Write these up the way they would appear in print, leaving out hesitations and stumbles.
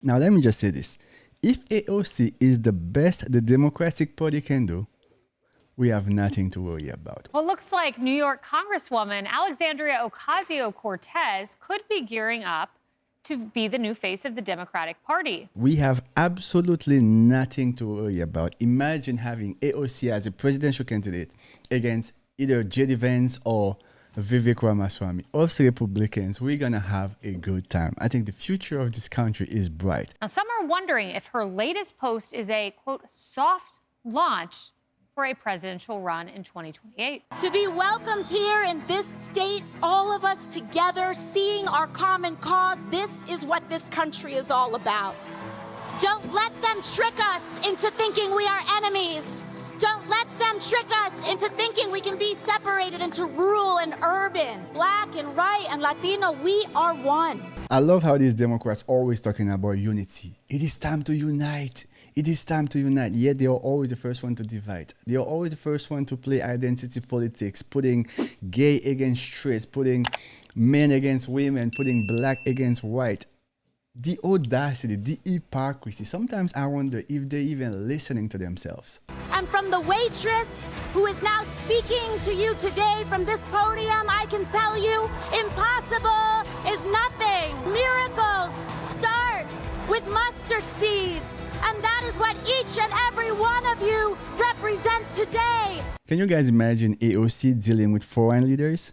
Now, let me just say this. If AOC is the best the Democratic Party can do, we have nothing to worry about. Well, it looks like New York Congresswoman Alexandria Ocasio-Cortez could be gearing up to be the new face of the Democratic Party. We have absolutely nothing to worry about. Imagine having AOC as a presidential candidate against either J.D. Vance or Vivek Ramaswamy. Us Republicans, we're going to have a good time. I think the future of this country is bright. Now, some are wondering if her latest post is a, quote, soft launch for a presidential run in 2028. To be welcomed here in this state, all of us together, seeing our common cause, this is what this country is all about. Don't let them trick us into thinking we are enemies. Don't let them trick us into thinking we can be separated into rural and urban, black and white and Latino. We are one. I love how these Democrats always talking about unity. It is time to unite. It is time to unite. Yet they are always the first one to divide. They are always the first one to play identity politics, putting gay against straight, putting men against women, putting black against white. The audacity, the hypocrisy. Sometimes I wonder if they're even listening to themselves. And from the waitress who is now speaking to you today from this podium, I can tell you, impossible is nothing. Miracles start with mustard seeds. And that is what each and every one of you represent today. Can you guys imagine AOC dealing with foreign leaders?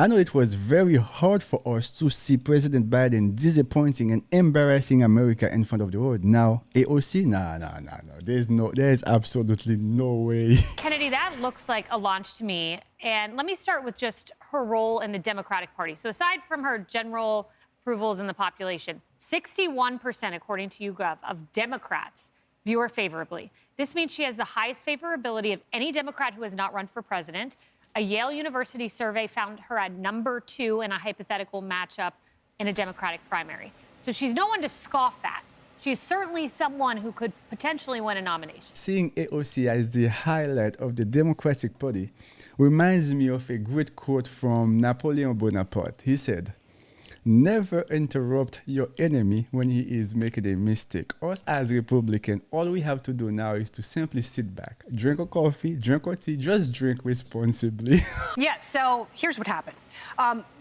I know it was very hard for us to see President Biden disappointing and embarrassing America in front of the world. Now, AOC, no. There's absolutely no way. Kennedy, that looks like a launch to me. And let me start with just her role in the Democratic Party. So aside from her general approvals in the population, 61%, according to YouGov, of Democrats view her favorably. This means she has the highest favorability of any Democrat who has not run for president. A Yale University survey found her at number 2 in a hypothetical matchup in a Democratic primary. So she's no one to scoff at. She's certainly someone who could potentially win a nomination. Seeing AOC as the highlight of the Democratic Party reminds me of a great quote from Napoleon Bonaparte. He said, "Never interrupt your enemy when he is making a mistake." Us as Republicans, all we have to do now is to simply sit back, drink a coffee, drink a tea, just drink responsibly. Yes, so here's what happened.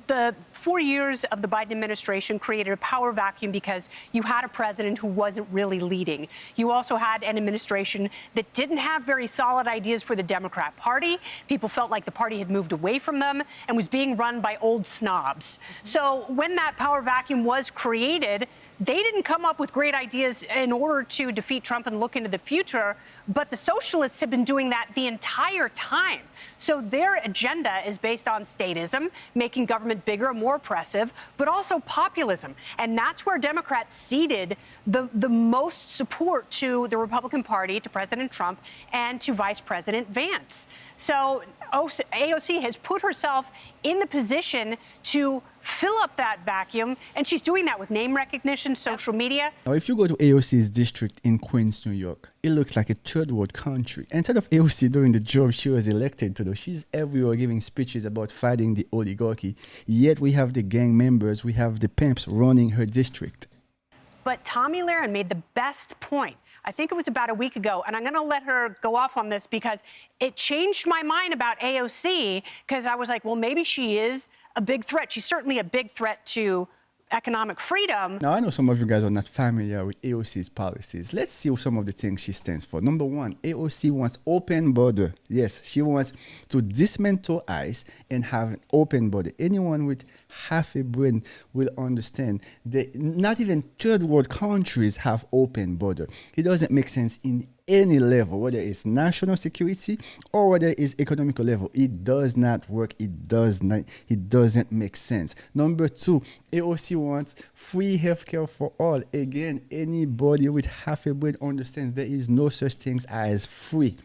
The 4 years of the Biden administration created a power vacuum because you had a president who wasn't really leading. You also had an administration that didn't have very solid ideas for the Democrat Party. People felt like the party had moved away from them and was being run by old snobs. So when that power vacuum was created, they didn't come up with great ideas in order to defeat Trump and look into the future, but the socialists have been doing that the entire time. So their agenda is based on statism, making government bigger, more oppressive, but also populism. And that's where Democrats ceded the most support to the Republican Party, to President Trump, and to Vice President Vance. So AOC has put herself in the position to fill up that vacuum, and she's doing that with name recognition, social media. Now, if you go to AOC's district in Queens, New York, it looks like a third world country. Instead of AOC doing the job she was elected to do, she's everywhere giving speeches about fighting the oligarchy. Yet we have the gang members, we have the pimps running her district. But Tomi Lahren made the best point. I think it was about a week ago, and I'm going to let her go off on this because it changed my mind about AOC, because I was like, well, maybe she is a big threat. She's certainly a big threat to economic freedom. Now, I know some of you guys are not familiar with AOC's policies. Let's see some of the things she stands for. Number one, AOC wants open border. Yes, she wants to dismantle ICE and have an open border. Anyone with half a brain will understand that not even third world countries have open border. It doesn't make sense in any level, whether it's national security or whether it's economical level. It does not work. It doesn't make sense. Number two, AOC wants free healthcare for all. Again, anybody with half a brain understands there is no such thing as free.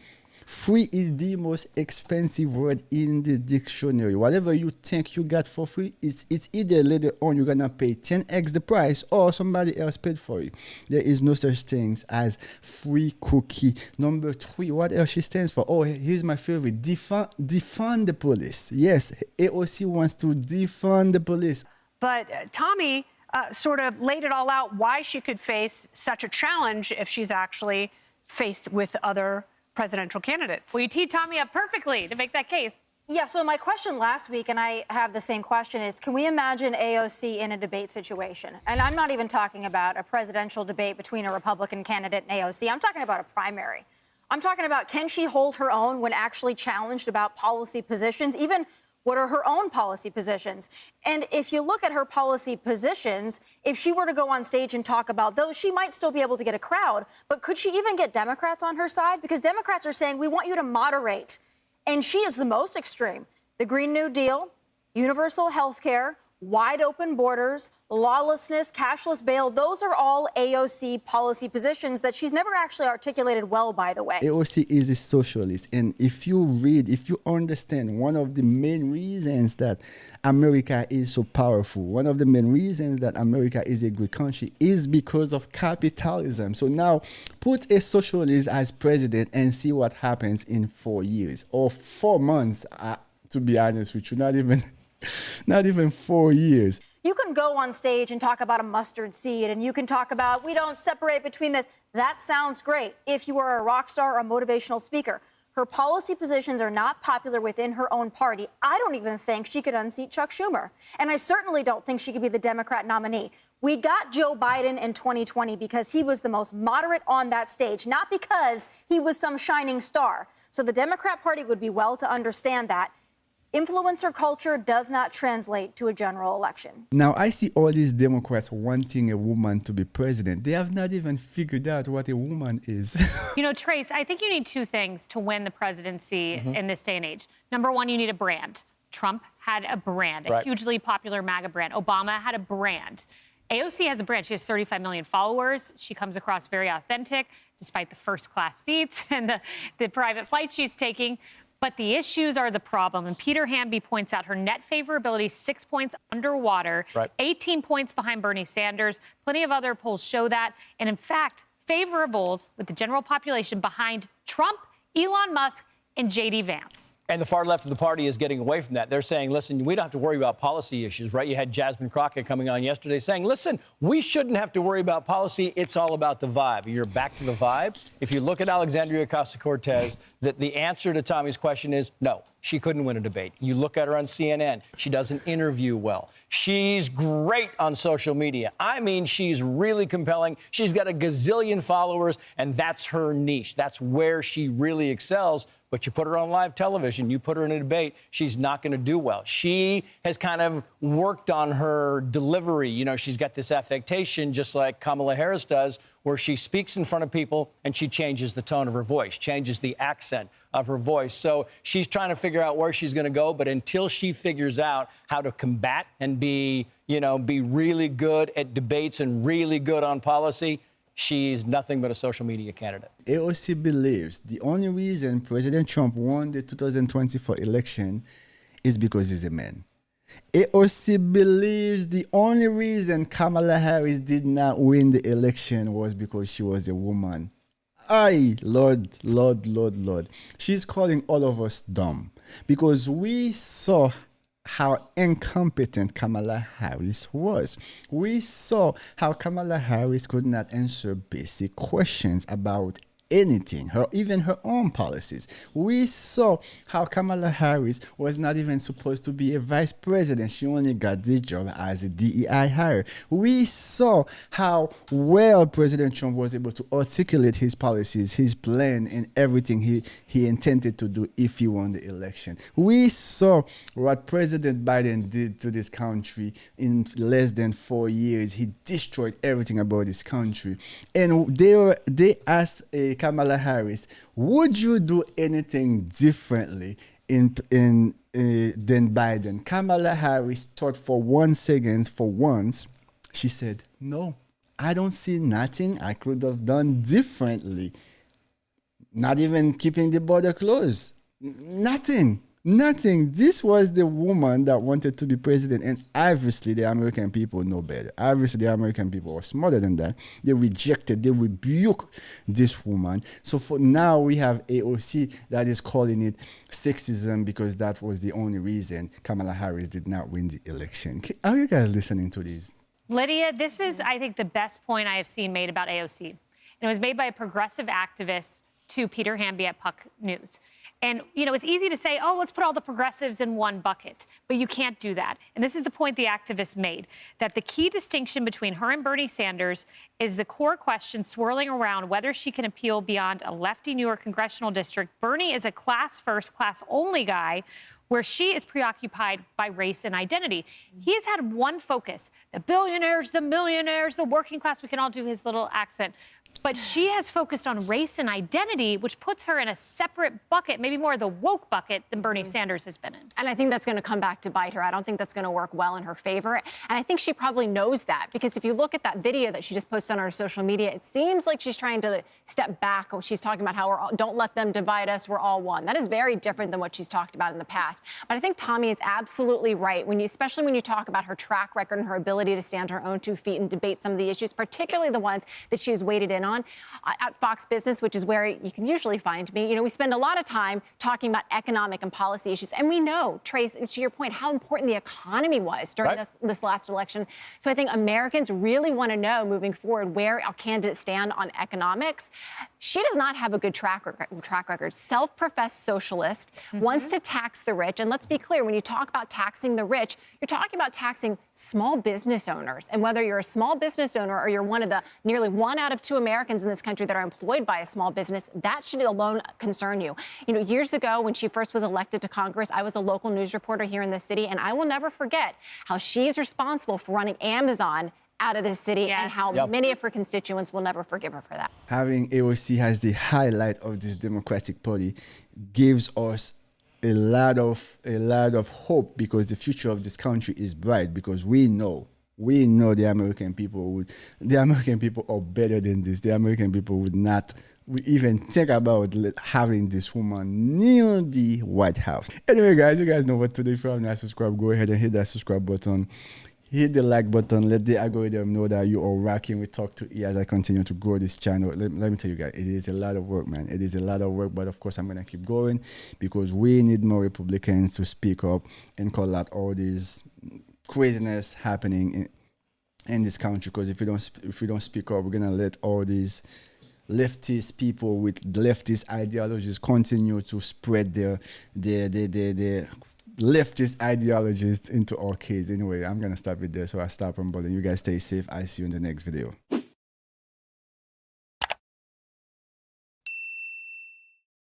Free is the most expensive word in the dictionary. Whatever you think you got for free, it's either later on you're gonna pay 10x the price or somebody else paid for it. There is no such thing as free cookie. Number three, what else she stands for? Oh, here's my favorite. Defund the police. Yes, AOC wants to defund the police. But Tomi sort of laid it all out why she could face such a challenge if she's actually faced with other presidential candidates. Well, you teed Tommy up perfectly to make that case. Yeah, so my question last week, and I have the same question, is can we imagine AOC in a debate situation? And I'm not even talking about a presidential debate between a Republican candidate and AOC. I'm talking about a primary. I'm talking about, can she hold her own when actually challenged about policy positions, even what are her own policy positions? And if you look at her policy positions, if she were to go on stage and talk about those, she might still be able to get a crowd. But could she even get Democrats on her side? Because Democrats are saying, we want you to moderate. And she is the most extreme. The Green New Deal, universal health care, wide open borders, lawlessness, cashless bail, those are all AOC policy positions that she's never actually articulated well, by the way. AOC is a socialist. And if you understand one of the main reasons that America is so powerful, one of the main reasons that America is a great country is because of capitalism. So now put a socialist as president and see what happens in 4 years or 4 months, to be honest with you, not even 4 years. You can go on stage and talk about a mustard seed, and you can talk about, we don't separate between this. That sounds great if you were a rock star or a motivational speaker. Her policy positions are not popular within her own party. I don't even think she could unseat Chuck Schumer. And I certainly don't think she could be the Democrat nominee. We got Joe Biden in 2020 because he was the most moderate on that stage, not because he was some shining star. So the Democrat Party would be well to understand that. Influencer culture does not translate to a general election. Now, I see all these Democrats wanting a woman to be president. They have not even figured out what a woman is. You know, Trace, I think you need two things to win the presidency in this day and age. Number one, you need a brand. Trump had a brand, a hugely popular MAGA brand. Obama had a brand. AOC has a brand. She has 35 million followers. She comes across very authentic, despite the first-class seats and the private flights she's taking. But the issues are the problem. And Peter Hamby points out her net favorability, 6 points underwater, 18 points behind Bernie Sanders. Plenty of other polls show that. And in fact, favorables with the general population behind Trump, Elon Musk, and J.D. Vance. And the far left of the party is getting away from that. They're saying, listen, we don't have to worry about policy issues, right? You had Jasmine Crockett coming on yesterday saying, listen, we shouldn't have to worry about policy. It's all about the vibe. You're back to the vibe. If you look at Alexandria Ocasio-Cortez, the answer to Tommy's question is no. She couldn't win a debate. You look at her on CNN. She doesn't interview well. She's great on social media. I mean, she's really compelling. She's got a gazillion followers, and that's her niche. That's where she really excels. But you put her on live television, you put her in a debate, she's not going to do well. She has kind of worked on her delivery. You know, she's got this affectation, just like Kamala Harris does, where she speaks in front of people and she changes the tone of her voice, changes the accent of her voice. So she's trying to figure out where she's going to go. But until she figures out how to combat and be really good at debates and really good on policy, she's nothing but a social media candidate. AOC believes the only reason President Trump won the 2024 election is because he's a man. AOC believes the only reason Kamala Harris did not win the election was because she was a woman. Aye, Lord. She's calling all of us dumb because we saw how incompetent Kamala Harris was. We saw how Kamala Harris could not answer basic questions about anything, even her own policies. We saw how Kamala Harris was not even supposed to be a vice president. She only got this job as a DEI hire. We saw how well President Trump was able to articulate his policies, his plan, and everything he intended to do if he won the election. We saw what President Biden did to this country in less than 4 years. He destroyed everything about this country. And they asked Kamala Harris, would you do anything differently than Biden? Kamala Harris thought for 1 second, for once, she said, no, I don't see nothing I could have done differently. Not even keeping the border closed. Nothing. This was the woman that wanted to be president. And obviously, the American people know better. Obviously, the American people are smarter than that. They rebuked this woman. So for now, we have AOC that is calling it sexism because that was the only reason Kamala Harris did not win the election. Are you guys listening to this? Lydia, this is, I think, the best point I have seen made about AOC. And it was made by a progressive activist to Peter Hamby at Puck News. And, you know, it's easy to say, oh, let's put all the progressives in one bucket, but you can't do that. And this is the point the activist made, that the key distinction between her and Bernie Sanders is the core question swirling around whether she can appeal beyond a lefty New York congressional district. Bernie is a class first, class only guy, where she is preoccupied by race and identity. He has had one focus, the billionaires, the millionaires, the working class. We can all do his little accent. But she has focused on race and identity, which puts her in a separate bucket, maybe more the woke bucket than Bernie Sanders has been in. And I think that's going to come back to bite her. I don't think that's going to work well in her favor. And I think she probably knows that, because if you look at that video that she just posted on her social media, it seems like she's trying to step back. She's talking about how we're all, don't let them divide us, we're all one. That is very different than what she's talked about in the past. But I think Tommy is absolutely right, especially when you talk about her track record and her ability to stand on her own 2 feet and debate some of the issues, particularly the ones that she has waded in on. At Fox Business, which is where you can usually find me, you know, we spend a lot of time talking about economic and policy issues. And we know, Trace, to your point, how important the economy was during this last election. So I think Americans really want to know moving forward where our candidates stand on economics. She does not have a good track record. Self-professed socialist, wants to tax the rich. And let's be clear, when you talk about taxing the rich, you're talking about taxing small business owners. And whether you're a small business owner or you're one of the nearly 1 out of 2 Americans in this country that are employed by a small business, that should alone concern you. You know, years ago when she first was elected to Congress, I was a local news reporter here in the city, and I will never forget how she is responsible for running Amazon out of this city, and how many of her constituents will never forgive her for that. Having AOC as the highlight of this Democratic Party gives us a lot of hope, because the future of this country is bright, because we know the American people are better than this. The American people would not even think about having this woman near the White House. Anyway, guys, you guys know what to do. If you haven't subscribed, go ahead and hit that subscribe button. Hit the like button. Let the algorithm know that you are rocking with Talk to E as I continue to grow this channel. Let me tell you guys, it is a lot of work, man. It is a lot of work, but of course I'm going to keep going, because we need more Republicans to speak up and call out all these craziness happening in this country. Because if we don't speak up, we're going to let all these leftist people with leftist ideologies continue to spread their leftist ideologies into our kids. Anyway, I'm gonna stop it there, so I stop rambling. You guys stay safe. I see you in the next video.